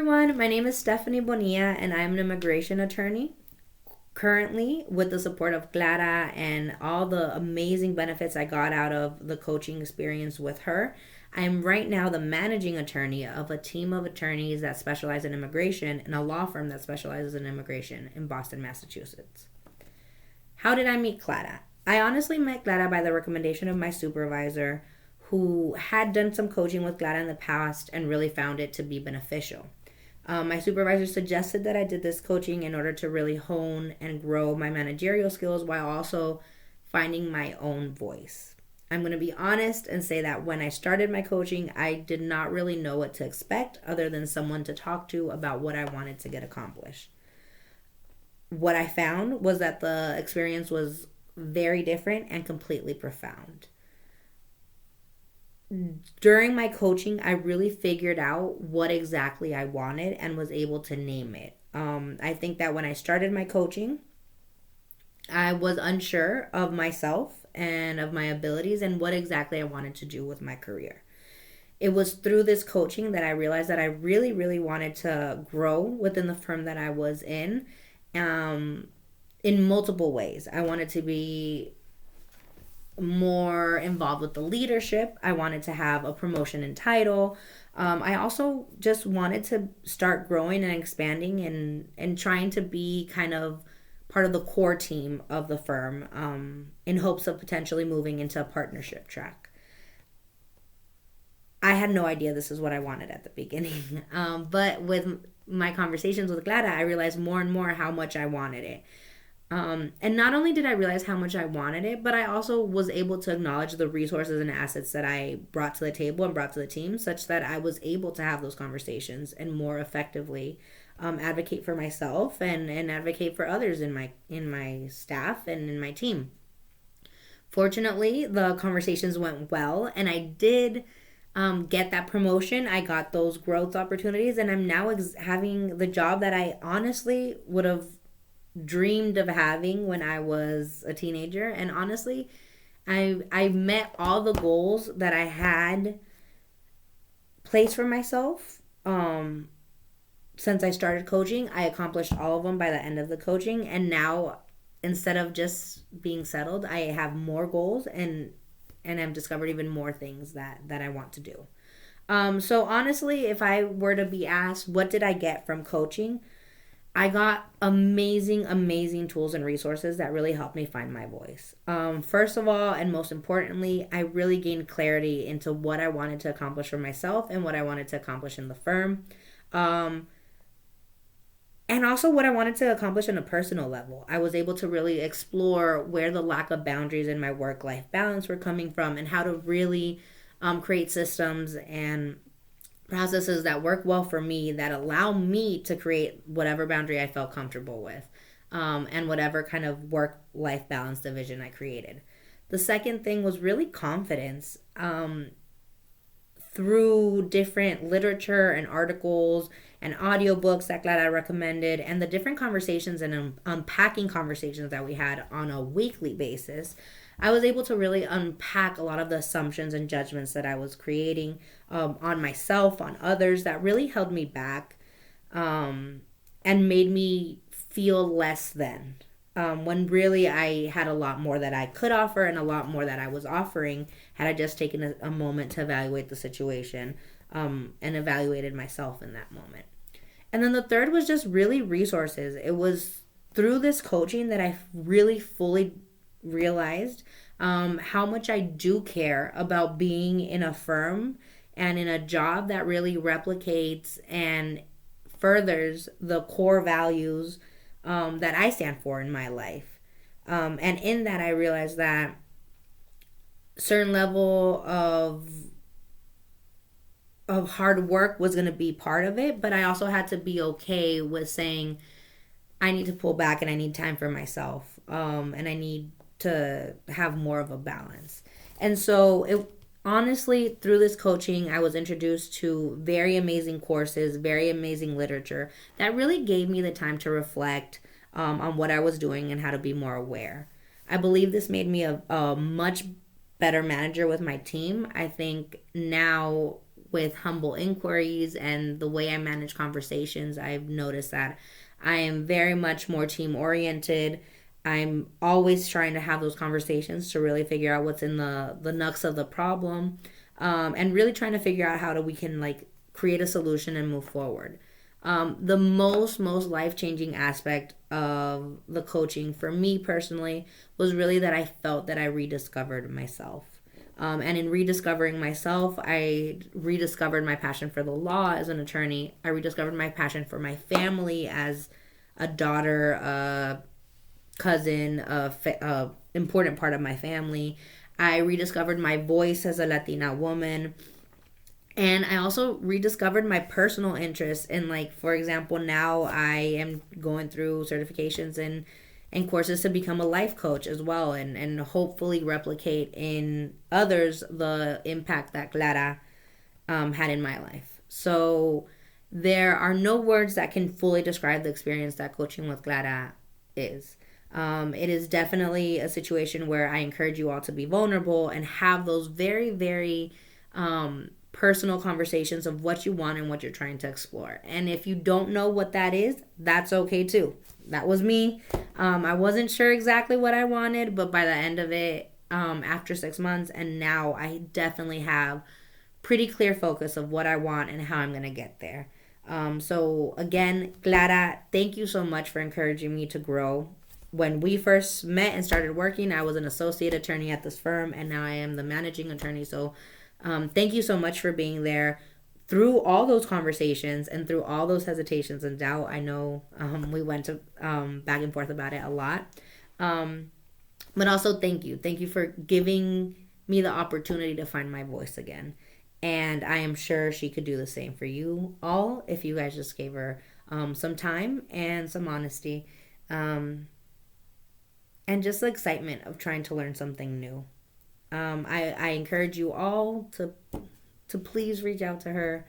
everyone, my name is Stephanie Bonilla and I'm an immigration attorney. Currently, with the support of Lara and all the amazing benefits I got out of the coaching experience with her, I am right now the managing attorney of a team of attorneys that specialize in immigration and a law firm that specializes in immigration in Boston, Massachusetts. How did I meet Clara? I honestly met Clara by the recommendation of my supervisor, who had done some coaching with Clara in the past and really found it to be beneficial. My supervisor suggested that I did this coaching in order to really hone and grow my managerial skills while also finding my own voice. I'm going to be honest and say that when I started my coaching, I did not really know what to expect other than someone to talk to about what I wanted to get accomplished. What I found was that the experience was very different and completely profound. During my coaching, I really figured out what exactly I wanted and was able to name it. I think that when I started my coaching, I was unsure of myself and of my abilities and what exactly I wanted to do with my career. It was through this coaching that I realized that I really, really wanted to grow within the firm that I was in multiple ways. I wanted to be more involved with the leadership. I wanted to have a promotion and title. I also just wanted to start growing and expanding and trying to be kind of part of the core team of the firm in hopes of potentially moving into a partnership track. I had no idea this is what I wanted at the beginning. But with my conversations with Clara, I realized more and more how much I wanted it. And not only did I realize how much I wanted it, but I also was able to acknowledge the resources and assets that I brought to the table and brought to the team, such that I was able to have those conversations and more effectively advocate for myself and advocate for others in my staff and in my team. Fortunately, the conversations went well, and I did get that promotion. I got those growth opportunities, and I'm now having the job that I honestly would have dreamed of having when I was a teenager. And honestly, I've met all the goals that I had placed for myself since I started coaching. I accomplished all of them by the end of the coaching, and now instead of just being settled, I have more goals and I've discovered even more things that I want to do. So honestly, if I were to be asked what did I get from coaching, I got amazing, amazing tools and resources that really helped me find my voice. First of all, and most importantly, I really gained clarity into what I wanted to accomplish for myself and what I wanted to accomplish in the firm. And also what I wanted to accomplish on a personal level. I was able to really explore where the lack of boundaries in my work-life balance were coming from and how to really create systems and processes that work well for me that allow me to create whatever boundary I felt comfortable with and whatever kind of work-life balance division I created. The second thing was really confidence. Through different literature and articles and audiobooks that Clara recommended and the different conversations and unpacking conversations that we had on a weekly basis, I was able to really unpack a lot of the assumptions and judgments that I was creating on myself, on others, that really held me back and made me feel less than. When really I had a lot more that I could offer and a lot more that I was offering had I just taken a moment to evaluate the situation and evaluated myself in that moment. And then the third was just really resources. It was through this coaching that I really fully realized how much I do care about being in a firm and in a job that really replicates and furthers the core values that I stand for in my life. And in that, I realized that certain level of hard work was going to be part of it, but I also had to be okay with saying I need to pull back and I need time for myself, and I need to have more of a balance. And so honestly, through this coaching, I was introduced to very amazing courses, very amazing literature that really gave me the time to reflect on what I was doing and how to be more aware. I believe this made me a much better manager with my team. I think now with humble inquiries and the way I manage conversations, I've noticed that I am very much more team oriented. I'm always trying to have those conversations to really figure out what's in the nux of the problem, and really trying to figure out how we can like create a solution and move forward. The most life changing aspect of the coaching for me personally was really that I felt that I rediscovered myself. And in rediscovering myself, I rediscovered my passion for the law as an attorney. I rediscovered my passion for my family as a daughter, a cousin, a important part of my family. I rediscovered my voice as a Latina woman. And I also rediscovered my personal interests in, like, for example, now I am going through certifications and courses to become a life coach as well, and hopefully replicate in others the impact that Clara had in my life. So there are no words that can fully describe the experience that coaching with Clara is. It is definitely a situation where I encourage you all to be vulnerable and have those very, very personal conversations of what you want and what you're trying to explore. And if you don't know what that is, that's okay too. That was me. I wasn't sure exactly what I wanted, but by the end of it, after 6 months, and now I definitely have pretty clear focus of what I want and how I'm going to get there. So again, Clara, thank you so much for encouraging me to grow. When we first met and started working, I was an associate attorney at this firm, and now I am the managing attorney. So thank you so much for being there through all those conversations and through all those hesitations and doubt. I know we went to back and forth about it a lot. But also thank you. Thank you for giving me the opportunity to find my voice again. And I am sure she could do the same for you all if you guys just gave her some time and some honesty, and just the excitement of trying to learn something new. I encourage you all to please reach out to her.